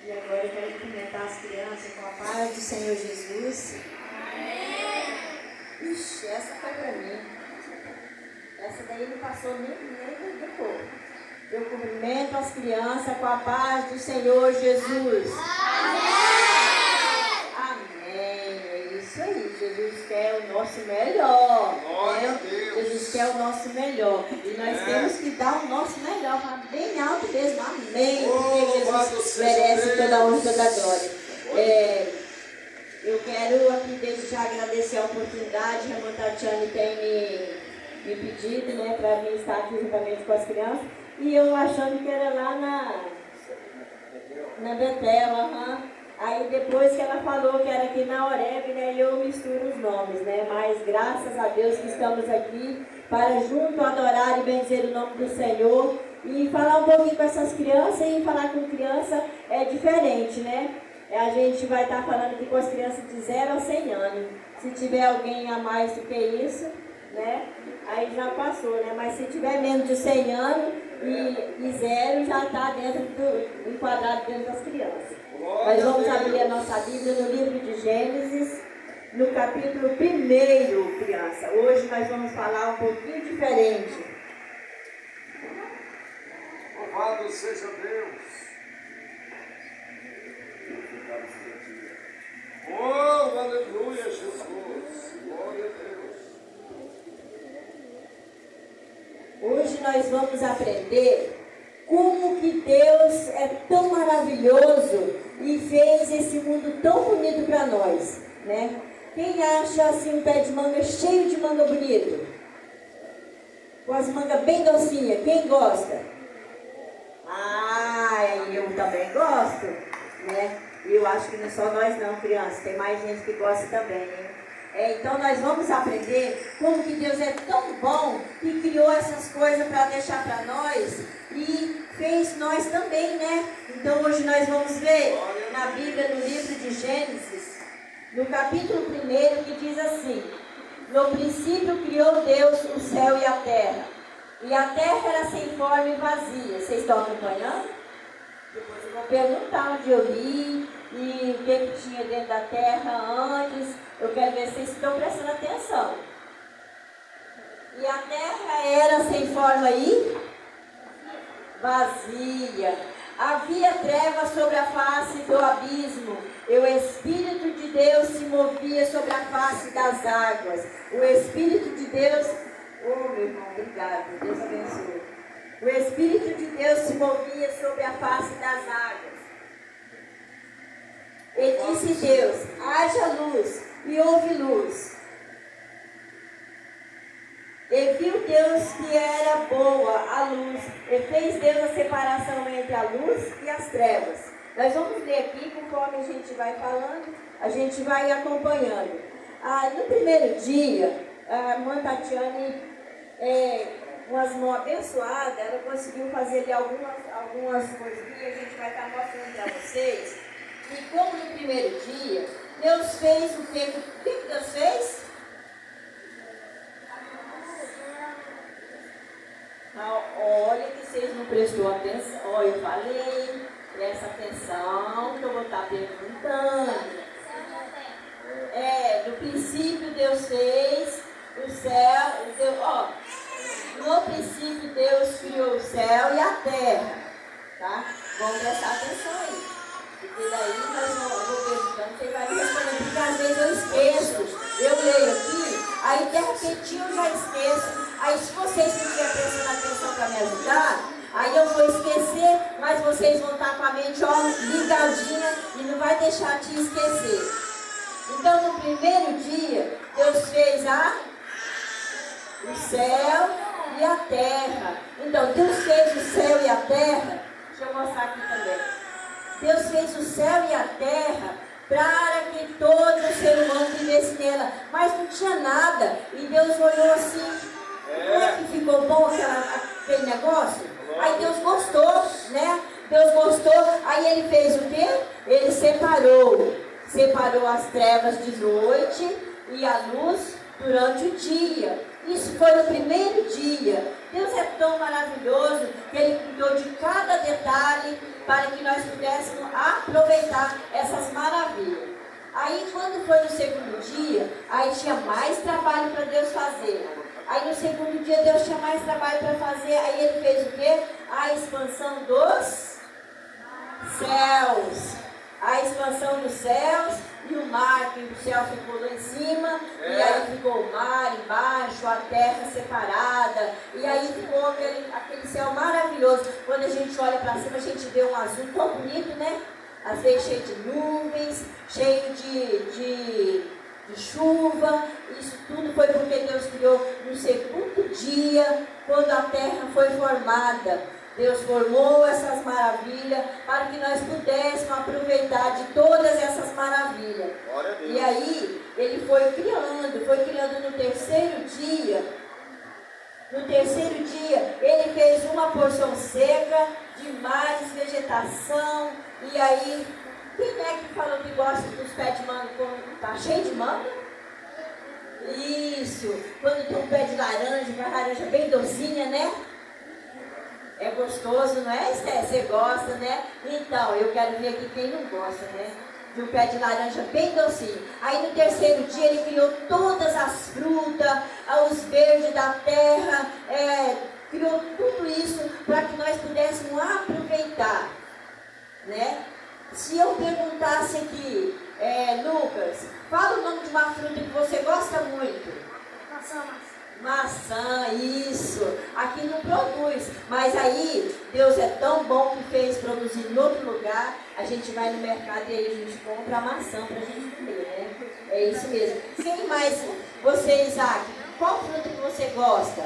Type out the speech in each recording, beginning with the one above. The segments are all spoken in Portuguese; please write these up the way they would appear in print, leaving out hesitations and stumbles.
E agora eu quero cumprimentar as crianças com a paz do Senhor Jesus. Amém. Ixi, essa foi para mim. Essa daí não passou nem do corpo. Eu cumprimento as crianças com a paz do Senhor Jesus. Amém. Amém. É isso aí. Jesus quer o nosso melhor. Né? Jesus quer o nosso melhor. E nós temos que dar o nosso melhor. Bem alto mesmo. Amém. Porque Jesus merece toda a honra e toda a glória. Eu quero aqui desde já agradecer a oportunidade que a irmã Tatiane tem me pedido, né, para mim estar aqui juntamente com as crianças. E eu achando que era lá na Betel, Aí depois que ela falou que era aqui na Oreb, né, eu misturo os nomes, né? Mas graças a Deus que estamos aqui para junto adorar e bendizer o nome do Senhor. E falar um pouquinho com essas crianças, e falar com criança é diferente, né? A gente vai estar falando aqui com as crianças de 0 a 100 anos. Se tiver alguém a mais do que isso, né? Aí já passou, né? Mas se tiver menos de 100 anos e 0, já está enquadrado dentro das crianças. Nós vamos abrir a nossa Bíblia no livro de Gênesis, no capítulo 1, criança. Hoje nós vamos falar um pouquinho diferente. Louvado seja Deus. Oh, aleluia, Jesus. Glória a Deus. Hoje nós vamos aprender como que Deus é tão maravilhoso e fez esse mundo tão bonito para nós, né? Quem acha assim um pé de manga cheio de manga bonito? Com as mangas bem docinhas, quem gosta? Eu também gosto, né? E eu acho que não é só nós não, crianças, tem mais gente que gosta também, hein? Então nós vamos aprender como que Deus é tão bom que criou essas coisas para deixar para nós e fez nós também, né? Então hoje nós vamos ver na Bíblia, no livro de Gênesis, no capítulo 1, que diz assim: no princípio criou Deus o céu e a terra era sem forma e vazia. Vocês estão acompanhando? Depois eu vou perguntar onde eu li e o que tinha dentro da terra antes. Eu quero ver se vocês estão prestando atenção. E a terra era sem forma e vazia. Havia trevas sobre a face do abismo, e o Espírito de Deus se movia sobre a face das águas. O Espírito de Deus... Oh, meu irmão, obrigado. Deus abençoe. O Espírito de Deus se movia sobre a face das águas. E disse Deus: haja luz, e houve luz. E viu Deus que era boa a luz, e fez Deus a separação entre a luz e as trevas. Nós vamos ler aqui, conforme a gente vai falando, a gente vai acompanhando. No primeiro dia, a irmã Tatiane, umas mãos abençoadas, ela conseguiu fazer ali algumas coisinhas, a gente vai estar mostrando para vocês. E como no primeiro dia, Deus fez o que? O que Deus fez? Olha que vocês não prestou atenção. Olha, eu falei, presta atenção que eu vou estar perguntando. No princípio Deus fez o céu, no princípio Deus criou o céu e a terra, tá? Vamos prestar atenção aí, porque daí eu vou perguntando, você vai me respondendo, porque às vezes eu esqueço, eu leio aqui, aí de repente eu já esqueço, aí se vocês não estiverem prestando atenção para me ajudar, aí eu vou esquecer, mas vocês vão estar com a mente ligadinha e não vai deixar de esquecer. Então no primeiro dia, Deus fez o céu e a terra. Então Deus fez o céu e a terra. Deixa eu mostrar aqui também. Deus fez o céu e a terra para que todo ser humano vivesse nela. Mas não tinha nada. E Deus olhou assim. Não é que ficou bom aquele negócio? Aí Deus gostou, né? Deus gostou. Aí Ele fez o quê? Ele separou as trevas de noite e a luz durante o dia. Isso foi no primeiro dia. Deus é tão maravilhoso que Ele cuidou de cada detalhe para que nós pudéssemos aproveitar essas maravilhas. Aí quando foi no segundo dia, aí tinha mais trabalho para Deus fazer. Aí no segundo dia Deus tinha mais trabalho para fazer, aí Ele fez o quê? A expansão dos céus. A expansão dos céus e o mar, que o céu ficou lá em cima, e aí ficou o mar embaixo, a terra separada, e aí ficou aquele céu maravilhoso. Quando a gente olha para cima, a gente vê um azul tão bonito, né? Às vezes cheio de nuvens, cheio de chuva. Isso tudo foi porque Deus criou no segundo dia, quando a terra foi formada. Deus formou essas maravilhas para que nós pudéssemos aproveitar de todas essas maravilhas. E aí, Ele foi criando no terceiro dia. No terceiro dia, Ele fez uma porção seca de mais vegetação. E aí, quem é que falou que gosta dos pés de manga quando está cheio de manga? Isso, quando tem um pé de laranja, uma laranja bem docinha, né? É gostoso, não é, Esté? Você gosta, né? Então, eu quero ver aqui quem não gosta, né? De um pé de laranja bem docinho. Aí no terceiro dia Ele criou todas as frutas, os verdes da terra, criou tudo isso para que nós pudéssemos aproveitar, né? Se eu perguntasse aqui, Lucas, fala o nome de uma fruta que você gosta muito. Maçã, isso. Aqui não produz, mas aí Deus é tão bom que fez produzir em outro lugar. A gente vai no mercado e aí a gente compra a maçã para a gente comer, né? É isso mesmo. Quem mais? Você, Isaac, qual fruta que você gosta?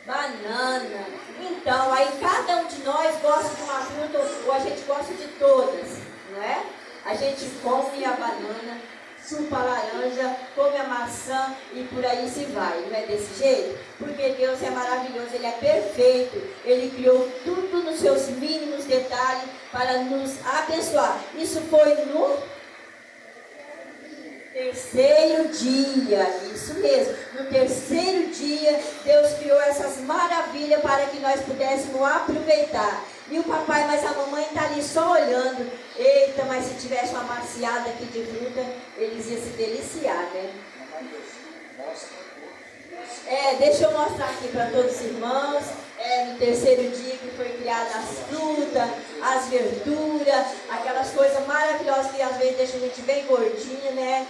Banana. Então, aí cada um de nós gosta de uma fruta ou a gente gosta de todas, não é? A gente come a banana, chupa a laranja, come a maçã e por aí se vai, não é desse jeito? Porque Deus é maravilhoso, Ele é perfeito, Ele criou tudo nos seus mínimos detalhes para nos abençoar. Isso foi no terceiro dia, isso mesmo, no terceiro dia Deus criou essas maravilhas para que nós pudéssemos aproveitar. E o papai, mas a mamãe está ali só olhando. Eita, mas se tivesse uma maciada aqui de fruta, eles iam se deliciar, né? Deixa eu mostrar aqui para todos os irmãos. No terceiro dia que foi criada as frutas, as verduras, aquelas coisas maravilhosas que às vezes deixam a gente bem gordinha, né?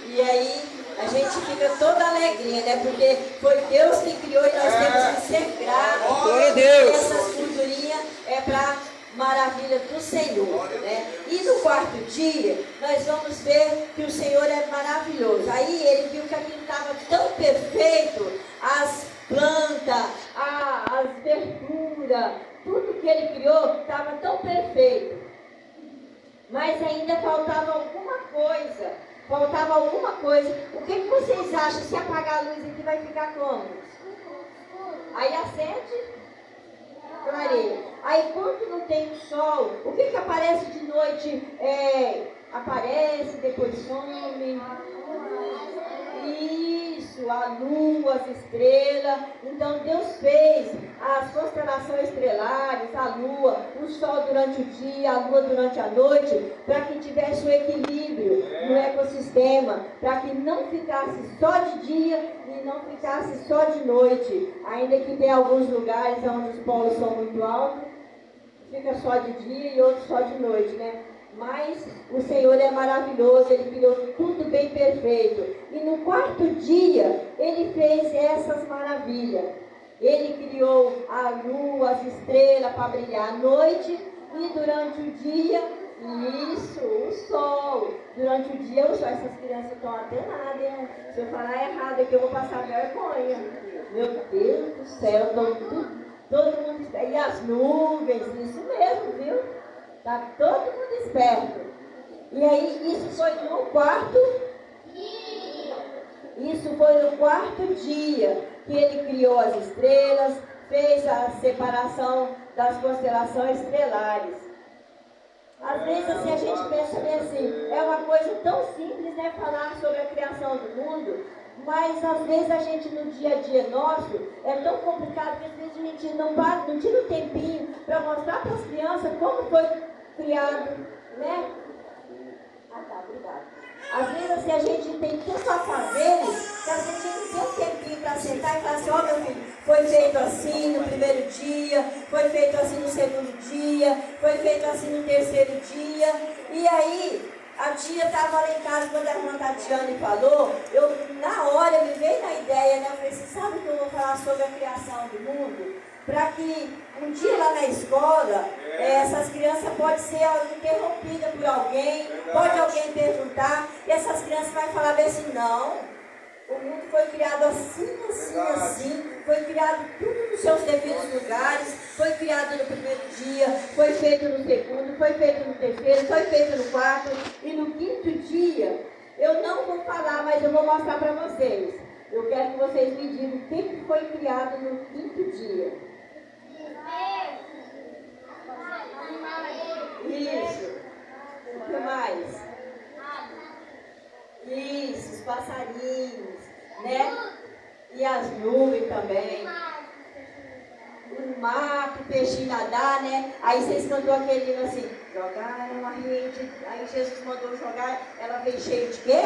E aí a gente fica toda alegrinha, né? Porque foi Deus que criou e nós temos que ser gratos. Glória a Deus. Essas gordurinhas é para maravilha do Senhor, né? E no quarto dia, nós vamos ver que o Senhor é maravilhoso. Aí Ele viu que aquilo estava tão perfeito, as plantas, as verduras, tudo que Ele criou estava tão perfeito. Mas ainda faltava alguma coisa. O que vocês acham? Se apagar a luz aqui, vai ficar como? Aí acende, clareia. Aí quando não tem o sol, o que aparece de noite? Aparece, depois some. Isso, a lua, as estrelas. Então Deus fez as constelações estrelares, a lua, o sol durante o dia, a lua durante a noite, para que tivesse um equilíbrio no ecossistema, para que não ficasse só de dia e não ficasse só de noite. Ainda que tem alguns lugares onde os polos são muito altos, fica só de dia e outros só de noite, né? Mas o Senhor é maravilhoso, Ele criou tudo bem perfeito. E no quarto dia, Ele fez essas maravilhas. Ele criou a lua, as estrelas para brilhar à noite. E durante o dia, isso, o sol. Durante o dia, o sol. Essas crianças estão atenadas, hein? Se eu falar errado aqui, eu vou passar vergonha. Meu Deus do céu, todo mundo está. E as nuvens, isso mesmo, viu? Está todo mundo esperto. E aí, isso foi no quarto dia que Ele criou as estrelas, fez a separação das constelações estelares. Às vezes assim, a gente pensa bem assim, é uma coisa tão simples, né, falar sobre a criação do mundo, Mas às vezes a gente no dia a dia nosso é tão complicado que às vezes a gente não tira um tempinho para mostrar para as crianças como foi criado, né? Ah, tá, obrigada. Às vezes assim, a gente tem tanto a fazer que às vezes a gente tem um tempinho para sentar e falar assim, ó meu filho, foi feito assim no primeiro dia, foi feito assim no segundo dia, foi feito assim no terceiro dia. E aí, a tia estava lá em casa quando a irmã Tatiane falou, na hora me veio na ideia, né? Eu falei assim, sabe que eu vou falar sobre a criação do mundo? Para que um dia lá na escola, essas crianças podem ser interrompidas por alguém, pode alguém perguntar, e essas crianças vão falar bem assim, não, o mundo foi criado assim, assim, assim, foi criado tudo nos seus devidos lugares, foi criado no primeiro dia, foi feito no segundo, foi feito no terceiro, foi feito no quarto, e no quinto dia, eu não vou falar, mas eu vou mostrar para vocês. Eu quero que vocês me digam o que foi criado no quinto dia. Isso. O que mais? Isso, os passarinhos, né? E as nuvens também. O mar, o peixe nadar, né? Aí vocês cantou aquele hino assim, jogar uma rede. Aí Jesus mandou jogar, ela veio cheia de quê?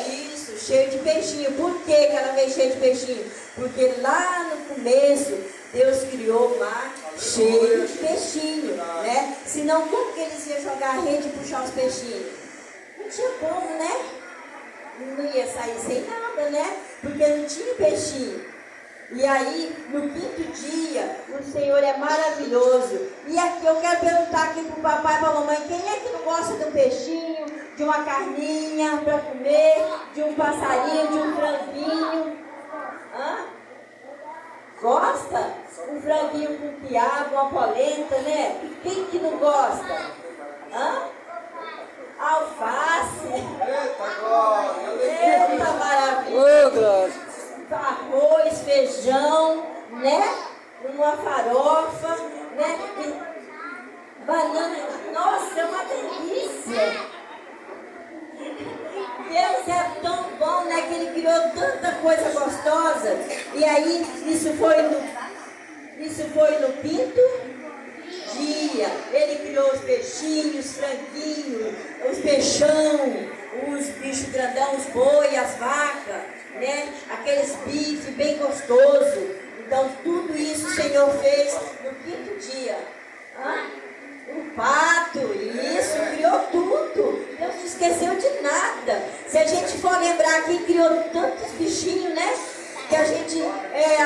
Isso, cheio de peixinho. Por que ela veio cheia de peixinho? Porque lá no começo Deus criou o mar cheio de peixinho, né? Senão como que eles iam jogar a rede e puxar os peixinhos? Não tinha como, né? Não ia sair sem nada, né? Porque não tinha peixinho. E aí, no quinto dia, o Senhor é maravilhoso. E aqui eu quero perguntar aqui para o papai e para a mamãe, quem é que não gosta de um peixinho, de uma carninha para comer, de um passarinho, de um franguinho? Hã? Gosta? Um franguinho com quiabo, uma polenta, né? Quem que não gosta? Hã? Alface. Eita, glória. Eita, maravilha. Arroz, feijão, né? Uma farofa, né? E banana. Nossa, é uma delícia. Deus é tão bom, né? Que Ele criou tanta coisa gostosa. E aí, isso foi no quinto dia. Ele criou os peixinhos, os franguinhos, os peixão, os bichos grandão, os boi, as vacas, né? Aqueles bifes bem gostosos. Então, tudo isso o Senhor fez no quinto dia. O pato, isso, criou tudo. Deus não esqueceu de nada. Se a gente for lembrar aqui, criou tantos bichinhos, né? Que a gente,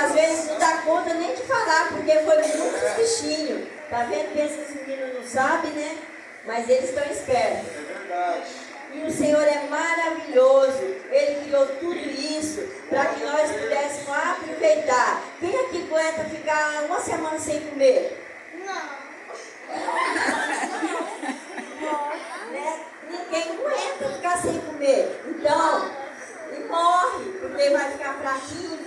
às vezes, não dá conta nem de falar, porque foi muitos bichinhos. Tá vendo? Pensa que os meninos não sabem, né? Mas eles estão espertos. É verdade. E o Senhor é maravilhoso. Ele criou tudo isso para que nós pudéssemos aproveitar. Quem aqui aguenta ficar uma semana sem comer? Não. Né? Ninguém aguenta ficar sem comer. Então, e morre, porque vai ficar fraquinho,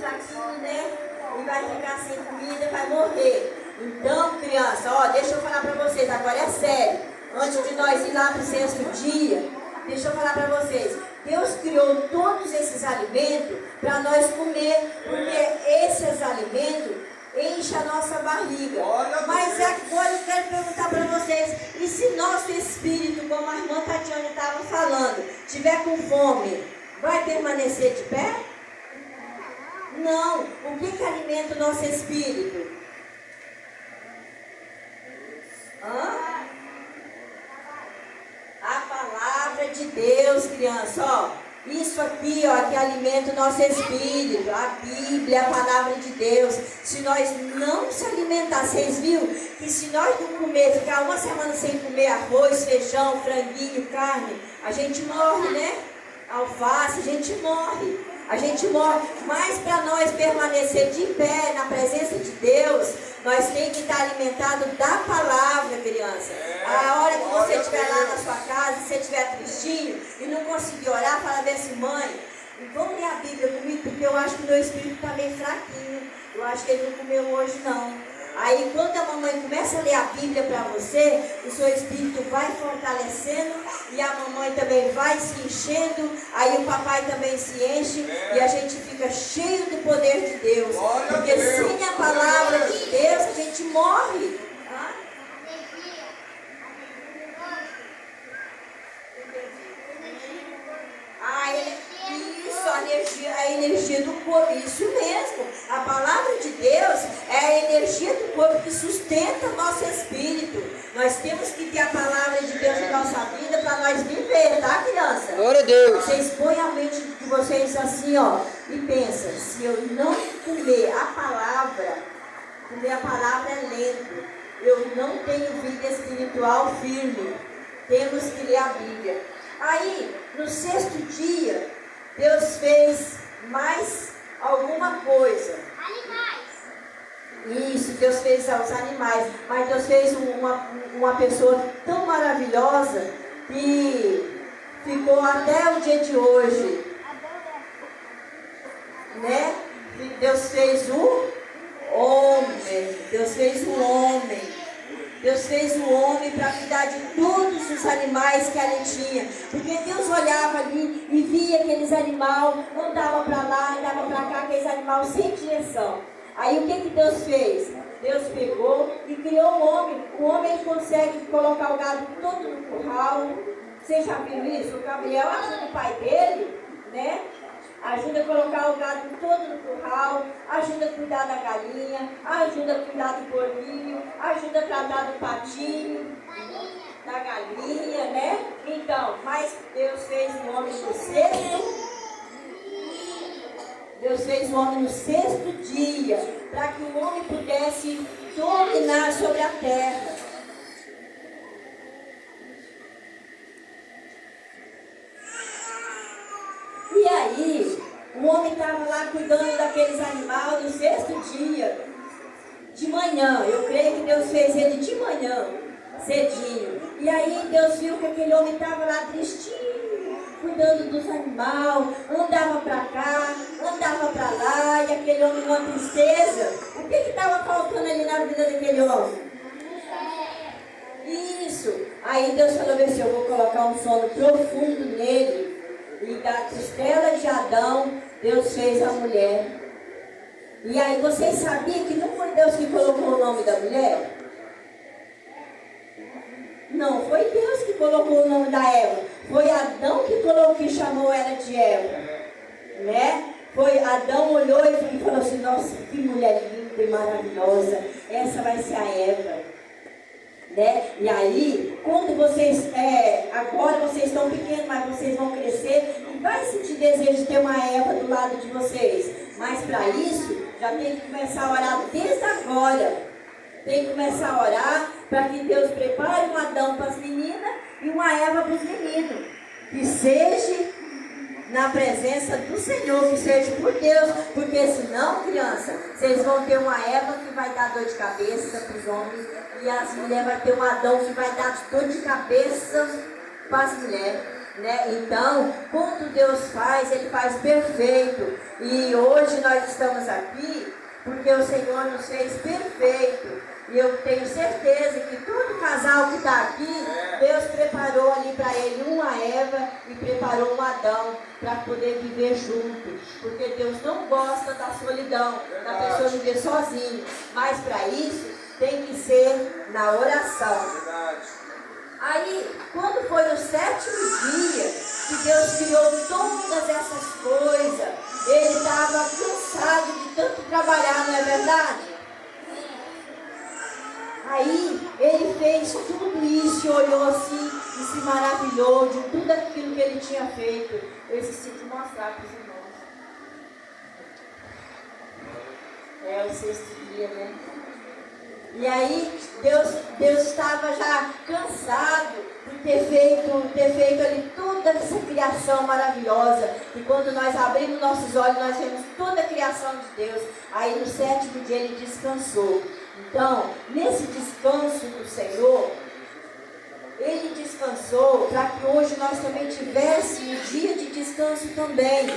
né? E vai ficar sem comida, vai morrer. Então, criança, ó, deixa eu falar para vocês, agora é sério. Antes de nós ir lá para o sexto dia, deixa eu falar para vocês. Deus criou todos esses alimentos para nós comer, porque esses alimentos enchem a nossa barriga. Mas agora eu quero perguntar para vocês, e se nosso espírito, como a irmã Tatiane estava falando, tiver com fome, vai permanecer de pé? Não. O que alimenta o nosso espírito? A palavra de Deus, criança, ó. Isso aqui, ó, que alimenta o nosso espírito. A Bíblia, a palavra de Deus. Se nós não se alimentar, vocês viram que se nós não comer, ficar uma semana sem comer arroz, feijão, franguinho, carne, a gente morre, né? Alface, a gente morre. A gente morre. Mas para nós permanecer de pé na presença de Deus, nós temos que estar alimentados da palavra, criança. A hora que você estiver lá na sua casa, se você estiver tristinho e não conseguir orar, fala bem assim, mãe, vamos ler a Bíblia comigo, porque eu acho que o meu espírito está bem fraquinho. Eu acho que ele não comeu hoje, não. Aí quando a mamãe começa a ler a Bíblia para você, o seu espírito vai fortalecendo e a mamãe também vai se enchendo, aí o papai também se enche e a gente fica cheio do poder de Deus. Porque sem a palavra de Deus a gente morre. Tá? A energia do corpo, isso mesmo. A palavra de Deus é a energia do corpo que sustenta o nosso espírito. Nós temos que ter a palavra de Deus em nossa vida para nós viver, tá, criança? Glória a Deus. Vocês põem a mente de vocês assim, ó, e pensam, se eu não comer a palavra é lento, eu não tenho vida espiritual firme. Temos que ler a Bíblia. Aí, no 6º dia, Deus fez mais alguma coisa. Animais. Isso, Deus fez os animais. Mas Deus fez uma pessoa tão maravilhosa que ficou até o dia de hoje. Né? Deus fez o homem. Deus fez o homem. Deus fez o homem para cuidar de todos os animais que ali tinha. Porque Deus olhava ali e via aqueles animais, andava para lá, andava para cá, aqueles animais sem direção. Aí o que Deus fez? Deus pegou e criou o homem. O homem consegue colocar o gado todo no curral. Vocês já viram isso? O Gabriel ajuda o pai dele, né? Ajuda a colocar o gado todo no curral, ajuda a cuidar da galinha, ajuda a cuidar do porquinho, ajuda a tratar do patinho, da galinha, né? Então, mas Deus fez o homem no 6º. Deus fez o homem no 6º dia, para que o homem pudesse dominar sobre a terra. E aí, o homem estava lá cuidando daqueles animais no 6º dia, de manhã. Eu creio que Deus fez ele de manhã, cedinho. E aí Deus viu que aquele homem estava lá tristinho, cuidando dos animais, andava para cá, andava para lá, e aquele homem com uma tristeza. O que estava faltando ali na vida daquele homem? Isso. Aí Deus falou assim, eu vou colocar um sono profundo nele. E da costela de Adão, Deus fez a mulher. E aí vocês sabiam que não foi Deus que colocou o nome da mulher? Não, foi Deus que colocou o nome da Eva. Foi Adão que chamou ela de Eva. Né? Foi Adão olhou e falou assim, nossa, que mulher linda e maravilhosa. Essa vai ser a Eva. Né? E aí, quando vocês, agora vocês estão pequenos, mas vocês vão crescer e vai sentir desejo de ter uma Eva do lado de vocês. Mas para isso, já tem que começar a orar desde agora. Tem que começar a orar para que Deus prepare um Adão para as meninas e uma Eva para os meninos. Que seja na presença do Senhor, que seja por Deus, porque senão, criança, vocês vão ter uma Eva que vai dar dor de cabeça para os homens e as mulheres vão ter um Adão que vai dar dor de cabeça para as mulheres, né? Então, quando Deus faz, Ele faz perfeito. E hoje nós estamos aqui porque o Senhor nos fez perfeito. E eu tenho certeza que todo casal que está aqui, Deus preparou ali para ele uma Eva e preparou um Adão para poder viver junto. Porque Deus não gosta da solidão, da pessoa viver sozinha. Mas para isso tem que ser na oração. Aí, quando foi no 7º dia que Deus criou todas essas coisas, ele estava cansado de tanto trabalhar, não é verdade? Aí ele fez tudo isso e olhou assim e se maravilhou de tudo aquilo que ele tinha feito. Eu esqueci de mostrar para os irmãos. É o 6º dia, né? E aí Deus estava já cansado de ter feito ali toda essa criação maravilhosa. E quando nós abrimos nossos olhos, nós vemos toda a criação de Deus. Aí no 7º dia ele descansou. Então, nesse descanso do Senhor, Ele descansou para que hoje nós também tivéssemos um dia de descanso também.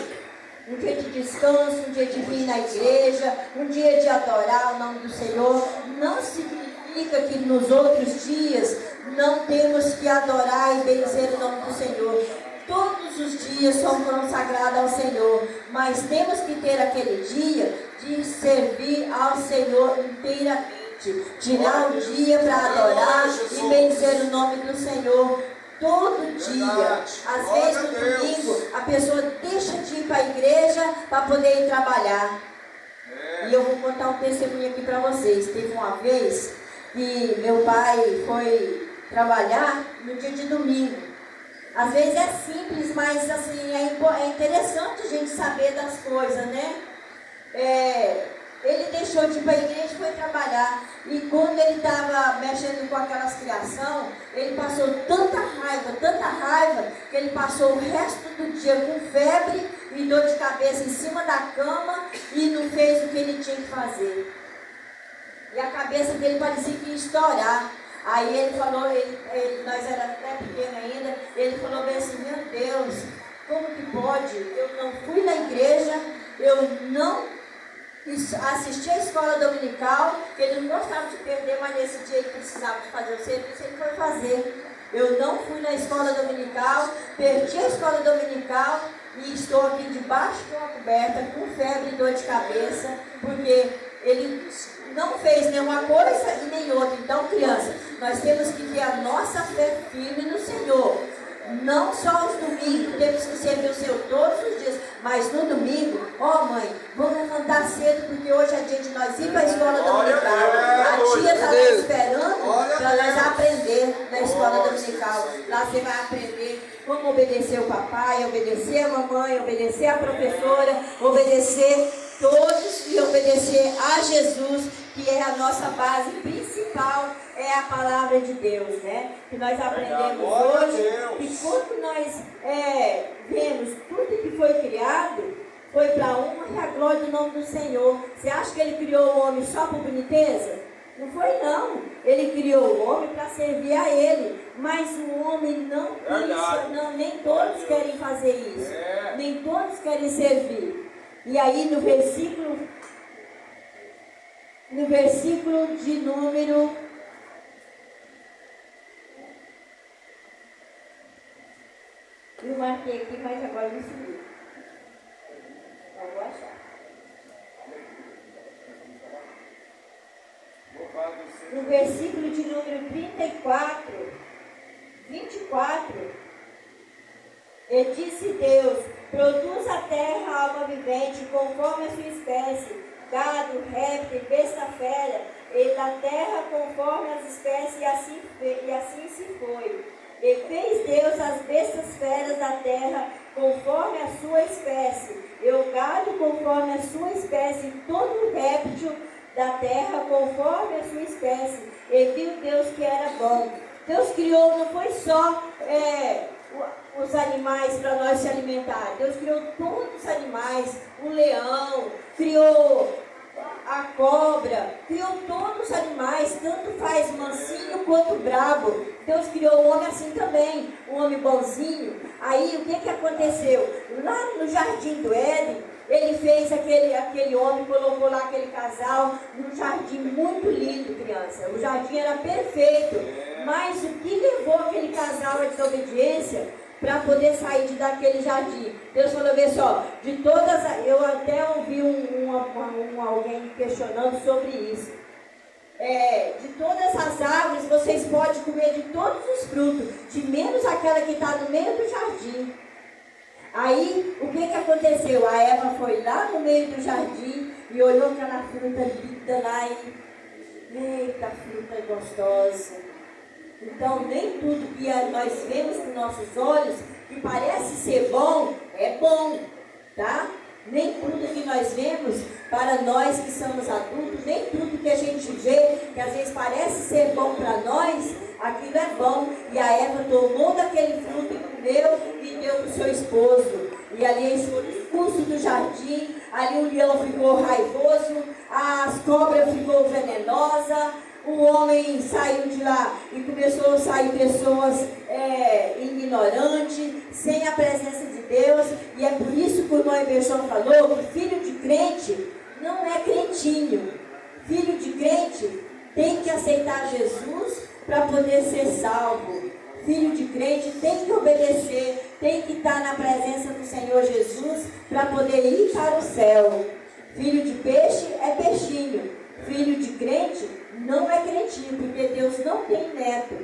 um dia de descanso, um dia de vir na igreja, um dia de adorar o nome do Senhor. Não significa que nos outros dias não temos que adorar e benzer o nome do Senhor. Todos os dias são consagrados ao Senhor, mas temos que ter aquele dia de servir ao Senhor inteiramente, tirar um dia para adorar e benzer o nome do Senhor. Todo dia, às vezes no domingo, a pessoa deixa de ir para a igreja para poder ir trabalhar. E eu vou contar um testemunho aqui para vocês. Teve uma vez que meu pai foi trabalhar no dia de domingo. Às vezes é simples, mas assim, é interessante a gente saber das coisas, né? Ele deixou de ir para a igreja e foi trabalhar. E quando ele estava mexendo com aquelas criações, ele passou tanta raiva, que ele passou o resto do dia com febre e dor de cabeça em cima da cama e não fez o que ele tinha que fazer. E a cabeça dele parecia que ia estourar. Aí ele falou, nós era até pequeno ainda, ele falou bem assim, meu Deus, como que pode? Eu não fui na igreja, eu não assisti a escola dominical, que ele não gostava de perder, mas nesse dia ele precisava de fazer o serviço, ele foi fazer. Eu não fui na escola dominical, perdi a escola dominical e estou aqui debaixo de uma coberta com febre e dor de cabeça, porque ele não fez nenhuma coisa e nem outra. Então, criança, nós temos que ter a nossa fé firme no Senhor. Não só aos domingos, temos que servir o Senhor todos os dias, mas no domingo, mãe, vamos levantar cedo, porque hoje é dia de nós ir para a escola dominical. A tia está lá esperando para nós aprender na escola dominical. Lá você vai aprender como obedecer o papai, obedecer a mamãe, obedecer a professora, obedecer todos e obedecer a Jesus, que é a nossa base principal, é a palavra de Deus, né? Que nós aprendemos hoje. E quando nós vemos tudo que foi criado, foi para a honra e a glória do nome do Senhor. Você acha que ele criou o homem só por boniteza? Não foi não. Ele criou o homem para servir a ele. Mas o homem não quis, nem todos querem fazer isso. Nem todos querem servir. E aí no versículo de número 1, eu marquei aqui, mas agora não subiu. Não vou achar. No versículo de número 24, e disse Deus: produz a terra alma vivente, conforme a sua espécie, gado, réptil, besta fera, e da terra conforme as espécies, e assim se foi. E fez Deus as bestas feras da terra conforme a sua espécie, e o gado conforme a sua espécie, e todo o réptil da terra conforme a sua espécie. E viu Deus que era bom. Deus criou, não foi só os animais para nós se alimentar. Deus criou todos os animais, o leão, criou a cobra, criou todos os animais, tanto faz mansinho quanto brabo. Deus criou o homem assim também, um homem bonzinho. Aí o que aconteceu? Lá no jardim do Éden, ele fez aquele homem, colocou lá aquele casal num jardim muito lindo, criança. O jardim era perfeito, mas o que levou aquele casal à desobediência para poder sair daquele jardim? Deus falou, vê só, de todas, eu até ouvi alguém questionando sobre isso. De todas as árvores vocês podem comer de todos os frutos, de menos aquela que está no meio do jardim. Aí, o que aconteceu? A Eva foi lá no meio do jardim e olhou aquela fruta linda lá e... eita, fruta gostosa. Então, nem tudo que nós vemos com nossos olhos, que parece ser bom, é bom, tá? Nem tudo que nós vemos, para nós que somos adultos, nem tudo que a gente vê, que às vezes parece ser bom para nós, aquilo é bom. E a Eva tomou daquele fruto e comeu e deu para o seu esposo. E ali eles foram expulsos do jardim, ali o leão ficou raivoso, as cobras ficou venenosa, o homem saiu de lá e começou a sair pessoas ignorantes, sem a presença de Deus. E é por isso que o irmão Eberson falou que filho de crente não é crentinho. Filho de crente tem que aceitar Jesus para poder ser salvo. Filho de crente tem que obedecer, tem que estar na presença do Senhor Jesus para poder ir para o céu. Filho de peixe é peixinho. Filho de crente não é crentinho, porque Deus não tem neto.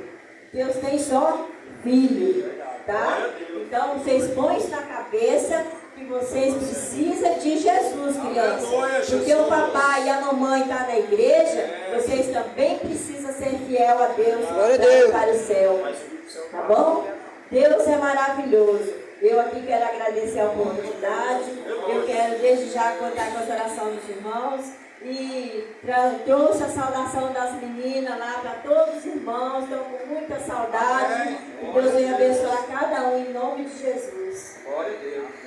Deus tem só filho, tá? Então vocês põem isso na cabeça que vocês precisam de Jesus, crianças. Porque o papai e a mamãe estão na igreja, vocês também precisam ser fiel a Deus para ir para o céu. Tá bom? Deus é maravilhoso. Eu aqui quero agradecer a oportunidade. Eu quero desde já contar com a oração dos irmãos. E trouxe a saudação das meninas lá para todos os irmãos. Estão com muita saudade. E Deus venha abençoar cada um em nome de Jesus. Glória a Deus.